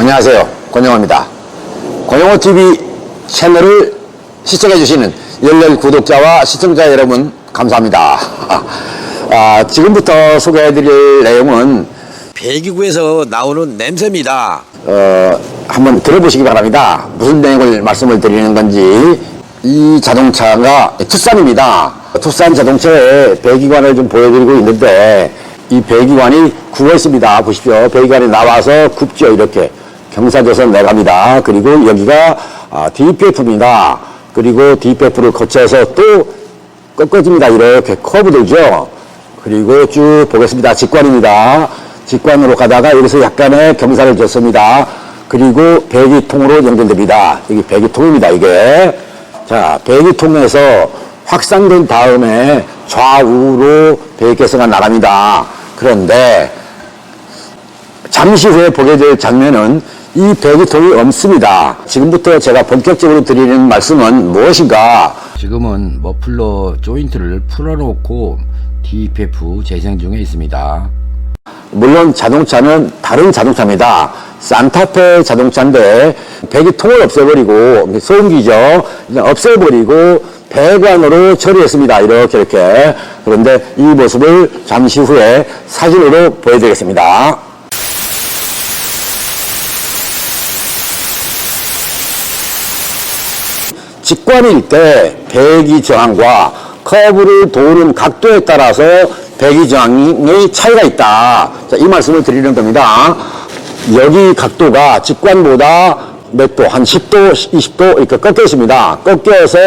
안녕하세요. 권영호입니다. 권영호TV 채널을 시청해주시는 열렬 구독자와 시청자 여러분 감사합니다. 지금부터 소개해드릴 내용은 배기구에서 나오는 냄새입니다. 한번 들어보시기 바랍니다. 무슨 내용을 말씀을 드리는 건지. 이 자동차가 투싼입니다. 투싼 자동차의 배기관을 좀 보여드리고 있는데 이 배기관이 굽어 있습니다. 보십시오. 배기관이 나와서 굽죠. 이렇게 경사져서 내갑니다. 그리고 여기가 DPF입니다. 그리고 DPF를 거쳐서 또 꺾어집니다. 이렇게 커브 돌죠. 그리고 쭉 보겠습니다. 직관입니다. 직관으로 가다가 여기서 약간의 경사를 줬습니다. 그리고 배기통으로 연결됩니다. 여기 배기통입니다. 이게. 자, 배기통에서 확산된 다음에 좌우로 배기가스가 나갑니다. 그런데 잠시 후에 보게 될 장면은 이 배기통이 없습니다. 지금부터 제가 본격적으로 드리는 말씀은 무엇인가? 지금은 머플러 조인트를 풀어놓고 DPF 재생 중에 있습니다. 물론 자동차는 다른 자동차입니다. 산타페 자동차인데 배기통을 없애버리고 소음기죠. 없애버리고 배관으로 처리했습니다. 이렇게. 그런데 이 모습을 잠시 후에 사진으로 보여드리겠습니다. 직관일 때 배기 저항과 커브를 도는 각도에 따라서 배기 저항의 차이가 있다. 자, 이 말씀을 드리는 겁니다. 여기 각도가 직관보다 몇 도, 한 10도, 20도 이렇게 꺾여 있습니다. 꺾여서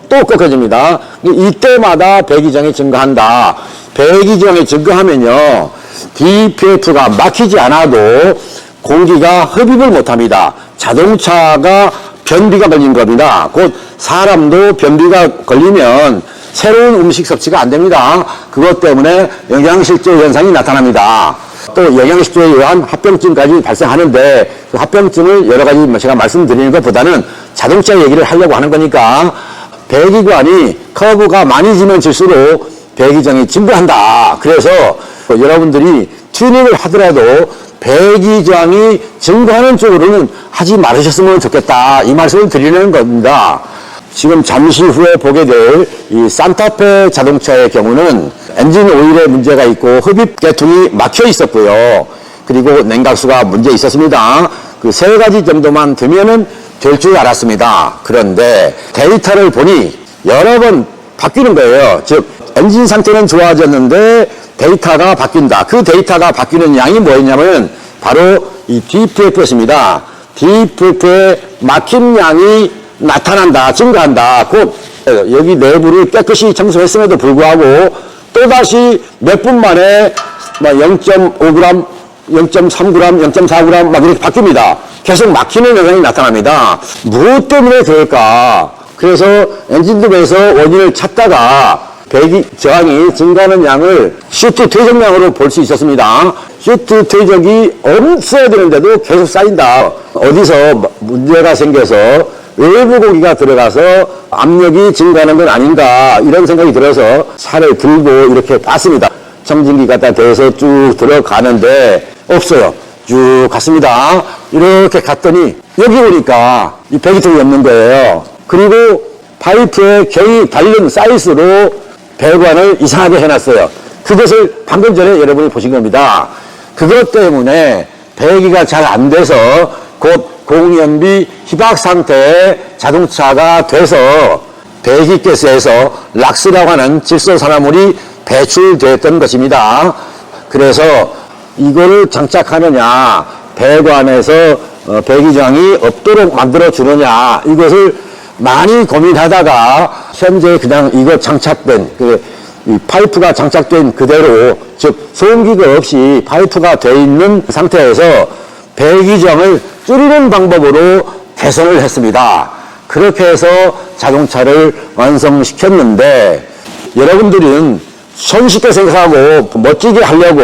또 꺾여집니다. 이때마다 배기 저항이 증가한다. 배기 저항이 증가하면요, DPF가 막히지 않아도 공기가 흡입을 못합니다. 자동차가 변비가 걸린 겁니다. 곧 사람도 변비가 걸리면 새로운 음식 섭취가 안 됩니다. 그것 때문에 영양실조 현상이 나타납니다. 또 영양실조에 의한 합병증까지 발생하는데 그 합병증을 여러 가지 제가 말씀드리는 것보다는 자동차 얘기를 하려고 하는 거니까 배기관이 커브가 많이 지면 질수록 배기저항이 증가한다. 그래서 여러분들이 튜닝을 하더라도 배기저항이 증가하는 쪽으로는 하지 말으셨으면 좋겠다. 이 말씀을 드리는 겁니다. 지금 잠시 후에 보게 될 이 산타페 자동차의 경우는 엔진 오일에 문제가 있고 흡입 계통이 막혀 있었고요. 그리고 냉각수가 문제 있었습니다. 그 세 가지 정도만 되면은 될 줄 알았습니다. 그런데 데이터를 보니 여러 번 바뀌는 거예요. 즉 엔진 상태는 좋아졌는데 데이터가 바뀐다. 그 데이터가 바뀌는 양이 뭐였냐면 바로 이 DPF였습니다. DPF의 막힘 양이 나타난다, 증가한다. 곧 여기 내부를 깨끗이 청소했음에도 불구하고 또다시 몇 분 만에 0.5g, 0.3g, 0.4g 막 이렇게 바뀝니다. 계속 막히는 현상이 나타납니다. 무엇 때문에 그럴까? 그래서 엔진룸에서 원인을 찾다가 배기 저항이 증가하는 양을 슈트 퇴적량으로 볼 수 있었습니다. 슈트 퇴적이 없어야 되는데도 계속 쌓인다. 어디서 문제가 생겨서 외부 공기가 들어가서 압력이 증가하는 건 아닌가 이런 생각이 들어서 차를 들고 이렇게 봤습니다. 청진기 갖다 대서 쭉 들어가는데 없어요. 쭉 갔습니다. 이렇게 갔더니 여기 오니까 이 배기통이 없는 거예요. 그리고 파이프에 경이 달린 사이즈로 배관을 이상하게 해놨어요. 그것을 방금 전에 여러분이 보신 겁니다. 그것 때문에 배기가 잘 안 돼서 곧 공연비 희박 상태의 자동차가 돼서 배기가스에서 락스라고 하는 질소산화물이 배출됐던 것입니다. 그래서 이거를 장착하느냐, 배관에서 배기저항이 없도록 만들어 주느냐, 이것을 많이 고민하다가 현재 그냥 이거 장착된 이 파이프가 장착된 그대로, 즉 소음기가 없이 파이프가 되어 있는 상태에서 배기저항을 줄이는 방법으로 개선을 했습니다. 그렇게 해서 자동차를 완성시켰는데 여러분들은 손쉽게 생각하고 멋지게 하려고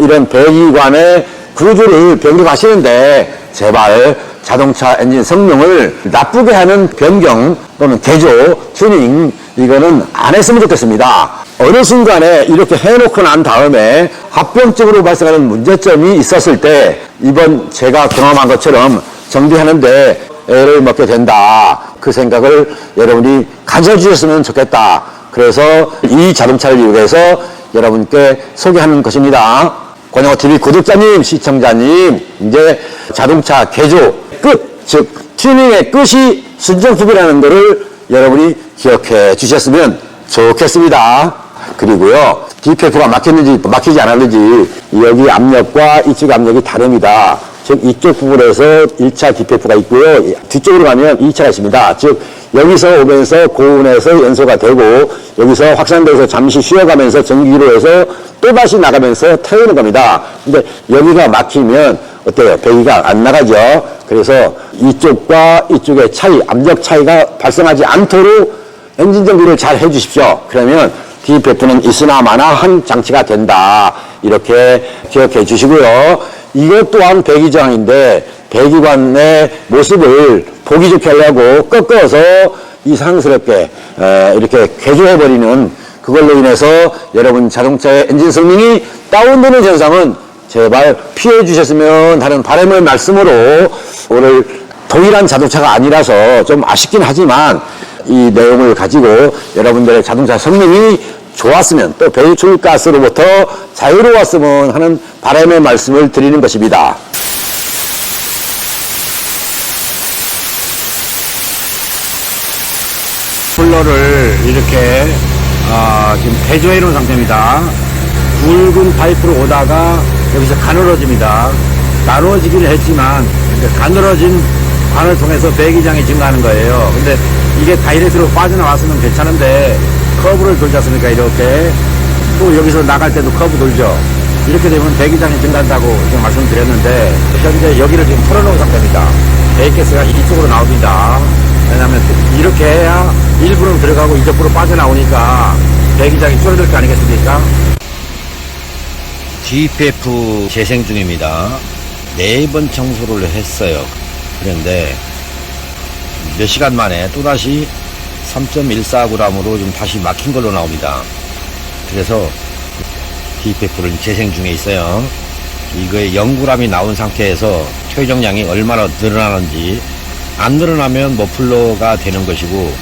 이런 배기관의 구조를 변경하시는데 제발 자동차 엔진 성능을 나쁘게 하는 변경 또는 개조, 튜닝 이거는 안 했으면 좋겠습니다. 어느 순간에 이렇게 해놓고 난 다음에 합병증으로 발생하는 문제점이 있었을 때 이번 제가 경험한 것처럼 정비하는데 애를 먹게 된다. 그 생각을 여러분이 가져주셨으면 좋겠다. 그래서 이 자동차를 이용해서 여러분께 소개하는 것입니다. 권영호TV 구독자님, 시청자님, 이제 자동차 개조 끝, 즉 튜닝의 끝이 순정흡이라는 것을 여러분이 기억해 주셨으면 좋겠습니다. 그리고요, DPF가 막혔는지 막히지 않았는지 여기 압력과 이쪽 압력이 다릅니다. 즉 이쪽 부분에서 1차 DPF가 있고요, 뒤쪽으로 가면 2차가 있습니다. 즉 여기서 오면서 고온에서 연소가 되고 여기서 확산돼서 잠시 쉬어가면서 전기로 해서 또다시 나가면서 태우는 겁니다. 근데 여기가 막히면 어때요? 배기가 안 나가죠. 그래서 이쪽과 이쪽의 차이, 압력 차이가 발생하지 않도록 엔진 정비를 잘 해주십시오. 그러면 DPF는 있으나 마나 한 장치가 된다. 이렇게 기억해 주시고요. 이것 또한 배기저항인데 배기관의 모습을 보기 좋게 하려고 꺾어서 이상스럽게 이렇게 개조해버리는 그걸로 인해서 여러분 자동차의 엔진 성능이 다운되는 현상은 제발 피해 주셨으면 하는 바람의 말씀으로 오늘 동일한 자동차가 아니라서 좀 아쉽긴 하지만 이 내용을 가지고 여러분들의 자동차 성능이 좋았으면 또 배출가스로부터 자유로웠으면 하는 바람의 말씀을 드리는 것입니다. 쿨러를 이렇게 지금 개조해 놓은 상태입니다. 굵은 파이프로 오다가 여기서 가늘어집니다. 나눠지기는 했지만 가늘어진 관을 통해서 배기장이 증가하는 거예요. 근데 이게 다이렉트로 빠져나왔으면 괜찮은데 커브를 돌지 않습니까? 이렇게 또 여기서 나갈 때도 커브 돌죠. 이렇게 되면 배기장이 증가한다고 지금 말씀드렸는데 현재 여기를 지금 풀어놓은 상태입니다. 배기가스가 이쪽으로 나옵니다. 왜냐하면 이렇게 해야 일부는 들어가고 이쪽으로 빠져나오니까 배기장이 줄어들 거 아니겠습니까? DPF 재생 중입니다. 4번 청소를 했어요. 그런데 몇 시간 만에 또다시 3.14g으로 좀 다시 막힌 걸로 나옵니다. 그래서 DPF를 재생 중에 있어요. 이거에 0g이 나온 상태에서 최정량이 얼마나 늘어나는지, 안 늘어나면 머플러가 되는 것이고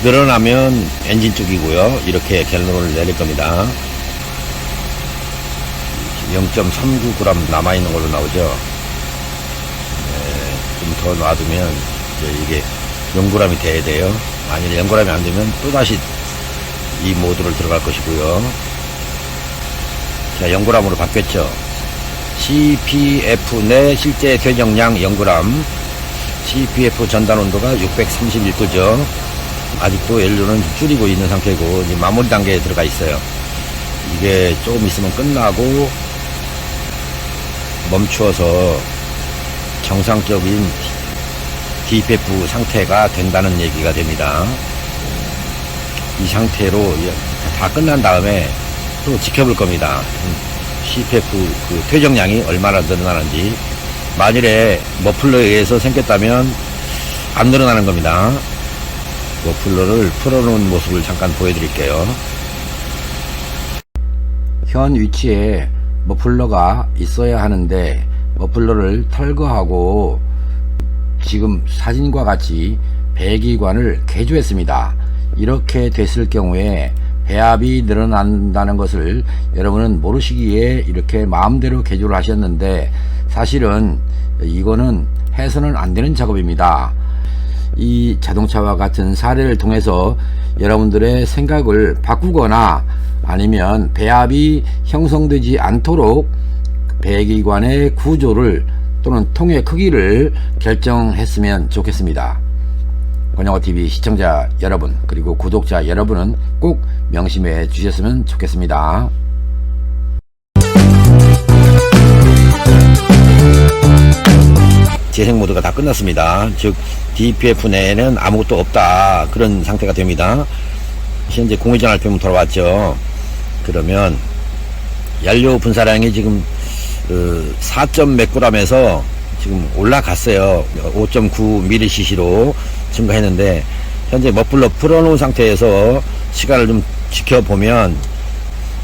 늘어나면 엔진 쪽이고요. 이렇게 결론을 내릴 겁니다. 0.39g 남아있는 걸로 나오죠. 좀 더 놔두면 이제 이게 0g이 돼야 돼요. 만약에 0g이 안 되면 또다시 이 모드를 들어갈 것이고요. 자, 0g으로 바뀌었죠. CPF 내 실제 퇴적량 0g, CPF 전단 온도가 631도죠. 아직도 연료는 줄이고 있는 상태고 이제 마무리 단계에 들어가 있어요. 이게 조금 있으면 끝나고 멈추어서 정상적인 DPF 상태가 된다는 얘기가 됩니다. 이 상태로 다 끝난 다음에 또 지켜볼 겁니다. CPF 그 퇴적량이 얼마나 늘어나는지. 만일에 머플러에 의해서 생겼다면 안 늘어나는 겁니다. 머플러를 풀어놓은 모습을 잠깐 보여드릴게요. 현 위치에 머플러가 있어야 하는데 머플러를 탈거하고 지금 사진과 같이 배기관을 개조했습니다. 이렇게 됐을 경우에 배압이 늘어난다는 것을 여러분은 모르시기에 이렇게 마음대로 개조를 하셨는데 사실은 이거는 해서는 안 되는 작업입니다. 이 자동차와 같은 사례를 통해서 여러분들의 생각을 바꾸거나 아니면 배압이 형성되지 않도록 배기관의 구조를 또는 통의 크기를 결정했으면 좋겠습니다. 권영호TV 시청자 여러분 그리고 구독자 여러분은 꼭 명심해 주셨으면 좋겠습니다. 재생 모드가 다 끝났습니다. 즉 DPF 내에는 아무것도 없다, 그런 상태가 됩니다. 현재 공회전 RPM 돌아왔죠. 그러면 연료 분사량이 지금 4몇 g에서 지금 올라갔어요. 5.9mcc로 증가했는데 현재 머플러 풀어놓은 상태에서 시간을 좀 지켜보면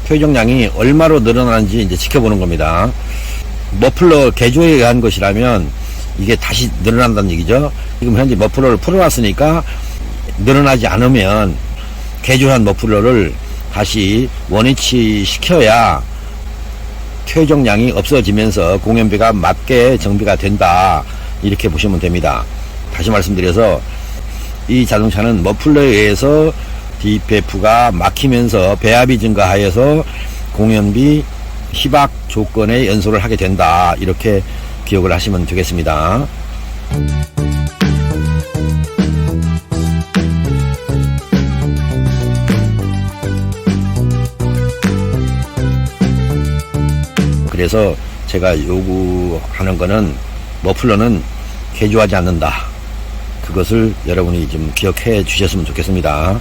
표적량이 얼마로 늘어나는지 이제 지켜보는 겁니다. 머플러 개조에 의한 것이라면 이게 다시 늘어난다는 얘기죠. 지금 현재 머플러를 풀어놨으니까 늘어나지 않으면 개조한 머플러를 다시 원위치 시켜야 퇴적량이 없어지면서 공연비가 맞게 정비가 된다, 이렇게 보시면 됩니다. 다시 말씀드려서 이 자동차는 머플러에 의해서 DPF가 막히면서 배압이 증가하여서 공연비 희박 조건의 연소를 하게 된다, 이렇게 기억을 하시면 되겠습니다. 그래서 제가 요구하는 거는 머플러는 개조하지 않는다. 그것을 여러분이 좀 기억해 주셨으면 좋겠습니다.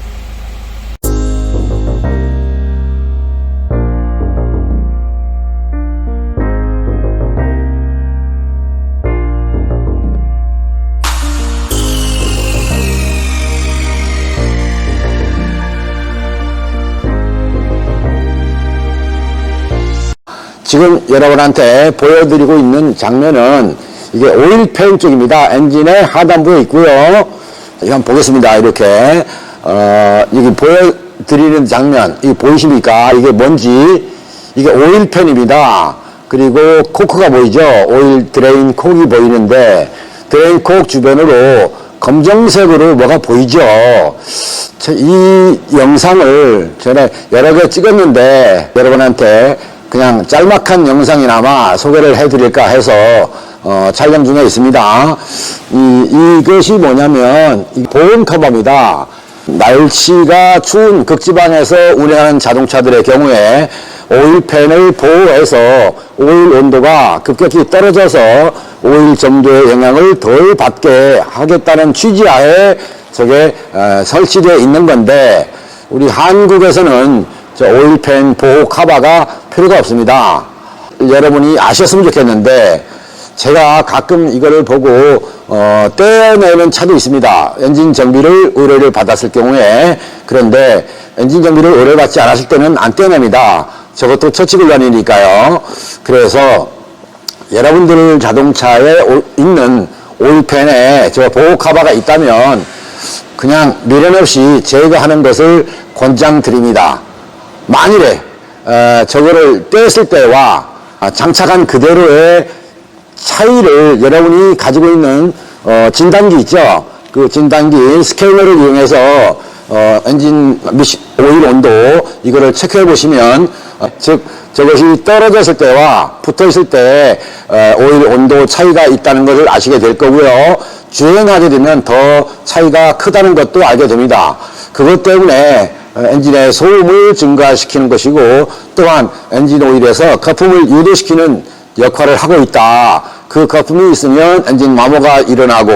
지금 여러분한테 보여드리고 있는 장면은 이게 오일팬 쪽입니다. 엔진의 하단부에 있고요. 한번 보겠습니다. 이렇게 여기 보여드리는 장면, 이게 보이십니까? 이게 뭔지. 이게 오일팬입니다. 그리고 코크가 보이죠? 오일 드레인 콕이 보이는데, 드레인 콕 주변으로 검정색으로 뭐가 보이죠? 이 영상을 전에 여러 개 찍었는데 여러분한테 그냥 짤막한 영상이나마 소개를 해드릴까 해서 촬영 중에 있습니다. 이것이 뭐냐면 보온 커버입니다. 날씨가 추운 극지방에서 운행하는 자동차들의 경우에 오일팬을 보호해서 오일 온도가 급격히 떨어져서 오일 점도의 영향을 덜 받게 하겠다는 취지하에 저게 설치되어 있는 건데, 우리 한국에서는 오일팬 보호 커버가 필요가 없습니다. 여러분이 아셨으면 좋겠는데, 제가 가끔 이거를 보고 떼어내는 차도 있습니다. 엔진 정비를 의뢰를 받았을 경우에. 그런데 엔진 정비를 의뢰받지 않았을 때는 안 떼어냅니다. 저것도 처치불량이니까요. 그래서 여러분들 자동차에 있는 오일팬에 저 보호 커버가 있다면 그냥 미련 없이 제거하는 것을 권장드립니다. 만일에 저거를 뗐을 때와 장착한 그대로의 차이를 여러분이 가지고 있는 진단기 있죠? 그 진단기 스캐너를 이용해서 엔진 오일 온도 이거를 체크해 보시면 즉 저것이 떨어졌을 때와 붙어 있을 때 오일 온도 차이가 있다는 것을 아시게 될 거고요. 주행하게 되면 더 차이가 크다는 것도 알게 됩니다. 그것 때문에 엔진의 소음을 증가시키는 것이고, 또한 엔진 오일에서 거품을 유도시키는 역할을 하고 있다. 그 거품이 있으면 엔진 마모가 일어나고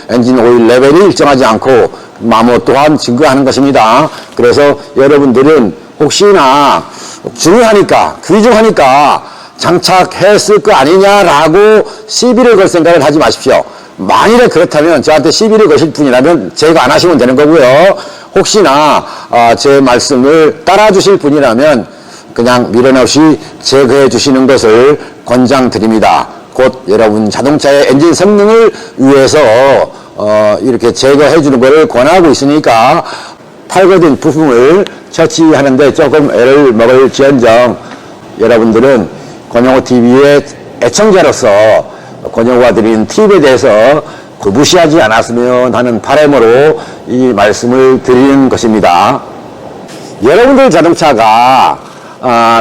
엔진 오일 레벨이 일정하지 않고 마모 또한 증가하는 것입니다. 그래서 여러분들은 혹시나 중요하니까, 귀중하니까 장착했을 거 아니냐라고 시비를 걸 생각을 하지 마십시오. 만일에 그렇다면 저한테 시비를 거실 분이라면 제가 안 하시면 되는 거고요. 혹시나 제 말씀을 따라 주실 분이라면 그냥 미련 없이 제거해 주시는 것을 권장드립니다. 곧 여러분 자동차의 엔진 성능을 위해서 이렇게 제거해 주는 것을 권하고 있으니까 탈거된 부품을 처치하는데 조금 애를 먹을지언정 여러분들은 권영호TV의 애청자로서 권영호가 드린 팁에 대해서 무시하지 않았으면 하는 바람으로 이 말씀을 드리는 것입니다. 여러분들 자동차가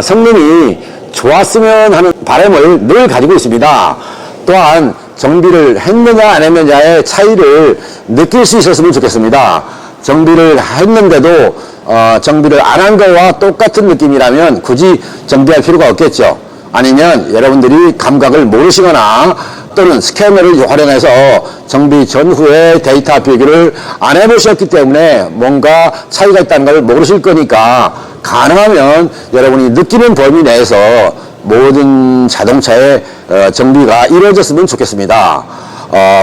성능이 좋았으면 하는 바람을 늘 가지고 있습니다. 또한 정비를 했느냐 안 했느냐의 차이를 느낄 수 있었으면 좋겠습니다. 정비를 했는데도 정비를 안 한 거와 똑같은 느낌이라면 굳이 정비할 필요가 없겠죠. 아니면 여러분들이 감각을 모르시거나 또는 스캐너를 활용해서 정비 전후의 데이터 비교를 안 해보셨기 때문에 뭔가 차이가 있다는 걸 모르실 거니까, 가능하면 여러분이 느끼는 범위 내에서 모든 자동차의 정비가 이루어졌으면 좋겠습니다.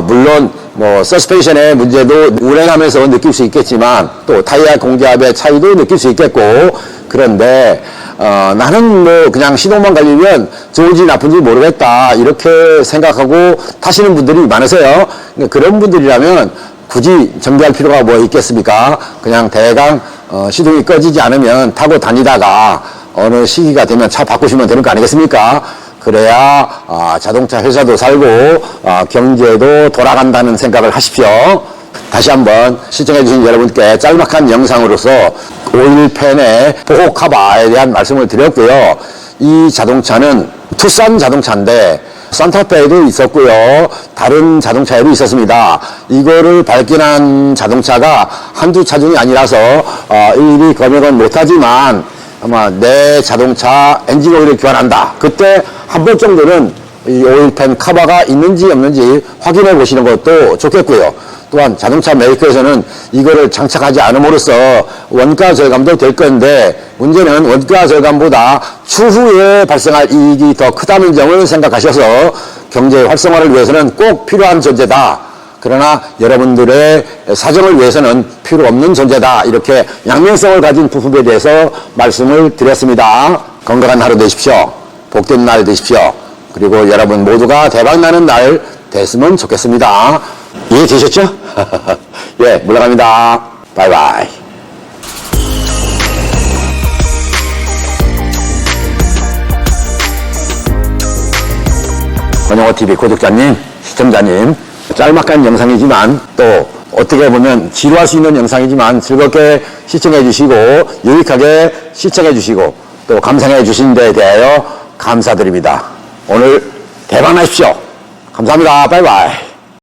물론 뭐 서스펜션의 문제도 운행하면서 느낄 수 있겠지만 또 타이어 공기압의 차이도 느낄 수 있겠고, 그런데 나는 뭐 그냥 시동만 걸리면 좋은지 나쁜지 모르겠다 이렇게 생각하고 타시는 분들이 많으세요. 그런 분들이라면 굳이 정비할 필요가 뭐 있겠습니까? 그냥 대강 시동이 꺼지지 않으면 타고 다니다가 어느 시기가 되면 차 바꾸시면 되는 거 아니겠습니까? 그래야 자동차 회사도 살고 경제도 돌아간다는 생각을 하십시오. 다시 한번 시청해 주신 여러분께 짤막한 영상으로서 오일팬의 보호 카바에 대한 말씀을 드렸고요. 이 자동차는 투싼 자동차인데 산타페에도 있었고요. 다른 자동차에도 있었습니다. 이거를 발견한 자동차가 한두 차종이 아니라서 일일이 검역은 못하지만 아마 내 자동차 엔진 오일을 교환한다. 그때 한 번 정도는 이 오일팬 카바가 있는지 없는지 확인해 보시는 것도 좋겠고요. 또한 자동차 메이커에서는 이거를 장착하지 않음으로써 원가 절감도 될 건데, 문제는 원가 절감보다 추후에 발생할 이익이 더 크다는 점을 생각하셔서 경제 활성화를 위해서는 꼭 필요한 존재다. 그러나 여러분들의 사정을 위해서는 필요 없는 존재다. 이렇게 양면성을 가진 부품에 대해서 말씀을 드렸습니다. 건강한 하루 되십시오. 복된 날 되십시오. 그리고 여러분 모두가 대박나는 날 됐으면 좋겠습니다. 이해되셨죠? 예, 물러갑니다. 바이바이. 권영호TV 구독자님, 시청자님, 짤막한 영상이지만 또 어떻게 보면 지루할 수 있는 영상이지만 즐겁게 시청해 주시고 유익하게 시청해 주시고 또 감상해 주신 데 대하여 감사드립니다. 오늘 대박 나십시오. 감사합니다. 바이바이.